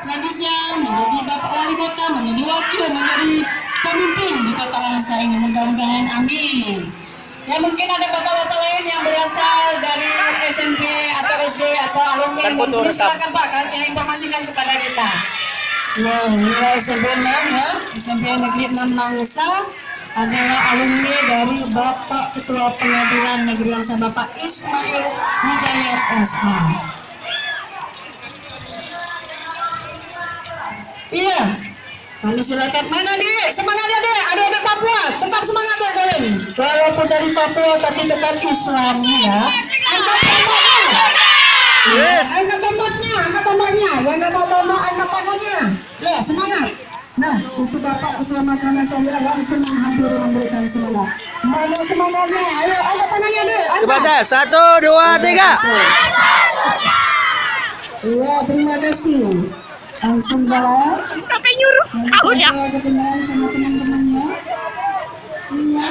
Selanjutnya menjadi Bapak Wali Kota, menjadi wakil, menjadi pemimpin di Kota Langsa ini. Mudah-mudahan amin. Ya mungkin ada bapak-bapak lain yang berasal dari SMP atau SD atau alumni yang silakan Pak, kami informasikan kepada kita. Nah, inilah SMP 6 ya, SMP Negeri 6 Langsa adalah alumni dari Bapak Ketua Pengadilan Negeri Langsa Bapak Ismail Hidayat SH. Iya, kami silakan. Mana dik? Semangat ya dek, adik-adik Papua, tetap semangat ya kalian. Walaupun dari Papua tapi tetap Islam ya. Angkat tombaknya. Yes. Angkat tombaknya, yang nggak mau tombak angkat tangannya. Ya semangat. Nah, itu Bapak Ketua Mahkamah saya langsung hampir memberikan semangat. Mana semangatnya? Ayo angkat tangannya deh. Coba dah, 1, 2, 3. Iya, terima kasih. Langsung bawa. Sampai nyuruh kau ya. Kebenaran sama teman-temannya. Iya.